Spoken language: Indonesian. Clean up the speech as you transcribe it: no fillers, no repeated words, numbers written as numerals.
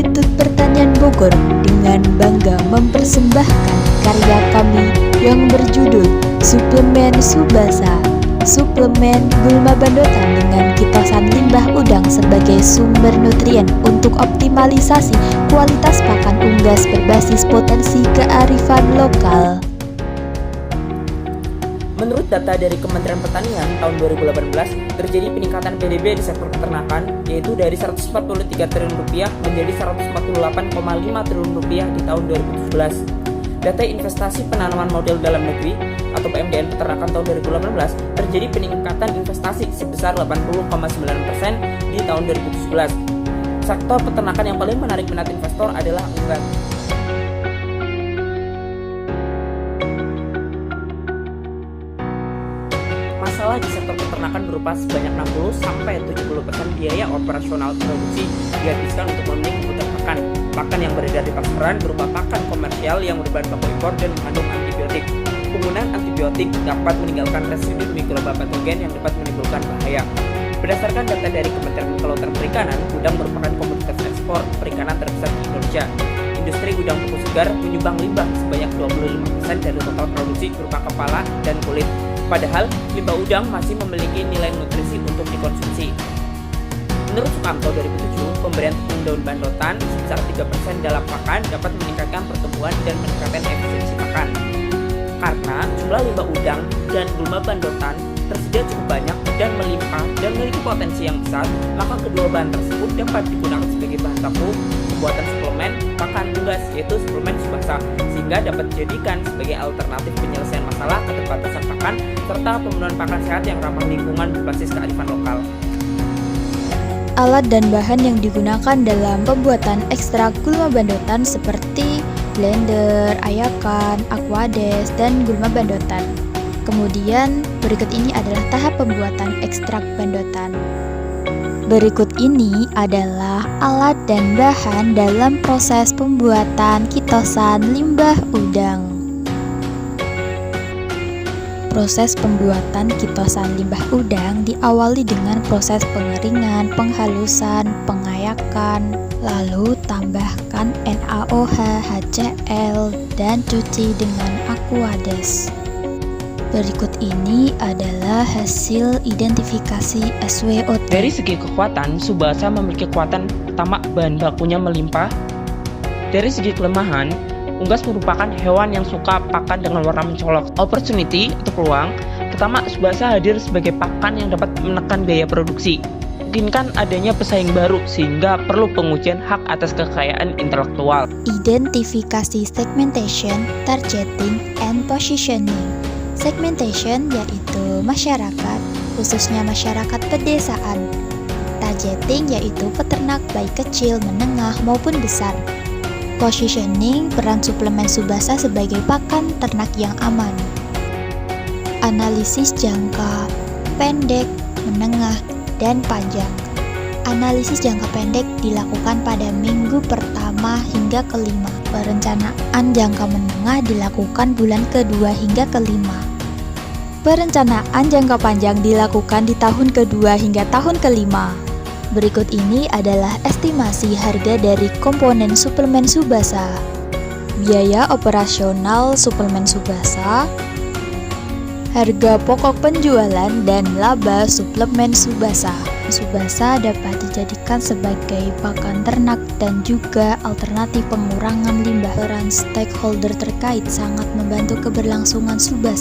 Institut Pertanian Bogor dengan bangga mempersembahkan karya kami yang berjudul Suplemen Subasa. Suplemen gulma bandotan dengan kitosan limbah udang sebagai sumber nutrien untuk optimalisasi kualitas pakan unggas berbasis potensi kearifan lokal. Menurut data dari Kementerian Pertanian tahun 2018, terjadi peningkatan PDB di sektor peternakan yaitu dari 143 triliun rupiah menjadi 148,5 triliun rupiah di tahun 2017. Data investasi penanaman modal dalam negeri atau PMDN peternakan tahun 2018 terjadi peningkatan investasi sebesar 80,9% di tahun 2017. Sektor peternakan yang paling menarik minat investor adalah unggas. Masalah di sektor peternakan berupa sebanyak 60-70% biaya operasional produksi dihabiskan untuk memenuhi kebutuhan pakan. Pakan yang beredar di pasaran berupa pakan komersial yang berbahan baku impor dan mengandung antibiotik. Penggunaan antibiotik dapat meninggalkan residu mikroba patogen yang dapat menimbulkan bahaya. Berdasarkan data dari Kementerian Kelautan Perikanan, udang merupakan komoditas ekspor perikanan terbesar di Indonesia. Industri udang beku segar menyumbang limbah sebanyak 25% dari total produksi berupa kepala dan kulit. Padahal, limbah udang masih memiliki nilai nutrisi untuk dikonsumsi. Menurut Sukamto 2007, pemberian tepung daun bandotan sebesar 3% dalam pakan dapat meningkatkan pertumbuhan dan meningkatkan efisiensi pakan. Karena jumlah limbah udang dan gulma bandotan tersedia cukup banyak dan melimpah dan memiliki potensi yang besar, maka kedua bahan tersebut dapat digunakan sebagai bahan baku pembuatan suplemen pakan unggas yaitu suplemen subasa, sehingga dapat dijadikan sebagai alternatif penyelesaian masalah keterbatasan pakan serta pemenuhan pakan sehat yang ramah lingkungan berbasis kearifan lokal. Alat dan bahan yang digunakan dalam pembuatan ekstrak gulma bandotan seperti blender, ayakan, aquades, dan gulma bandotan. Kemudian, berikut ini adalah tahap pembuatan ekstrak bandotan. Berikut ini adalah alat dan bahan dalam proses pembuatan kitosan limbah udang. Proses pembuatan kitosan limbah udang diawali dengan proses pengeringan, penghalusan, pengayakan, lalu tambahkan NaOH, HCl, dan cuci dengan aquades. Berikut ini adalah hasil identifikasi SWOT. Dari segi kekuatan, Subasa memiliki kekuatan pertama bahan bakunya melimpah. Dari segi kelemahan, unggas merupakan hewan yang suka pakan dengan warna mencolok. Opportunity atau peluang, pertama Subasa hadir sebagai pakan yang dapat menekan biaya produksi. Memungkinkan adanya pesaing baru sehingga perlu pengujian hak atas kekayaan intelektual. Identifikasi segmentation, targeting, and positioning. Segmentation yaitu masyarakat, khususnya masyarakat pedesaan. Targeting yaitu peternak baik kecil, menengah, maupun besar. Positioning peran suplemen Subasa sebagai pakan ternak yang aman. Analisis jangka pendek, menengah, dan panjang. Analisis jangka pendek dilakukan pada minggu pertama hingga kelima. Perencanaan jangka menengah dilakukan bulan kedua hingga kelima. Perencanaan jangka panjang dilakukan di tahun kedua hingga tahun kelima. Berikut ini adalah estimasi harga dari komponen suplemen Subasa. Biaya operasional suplemen Subasa, harga pokok penjualan, dan laba suplemen Subasa. Subasa dapat dijadikan sebagai pakan ternak dan juga alternatif pengurangan limbah. Peran stakeholder terkait sangat membantu keberlangsungan Subasa.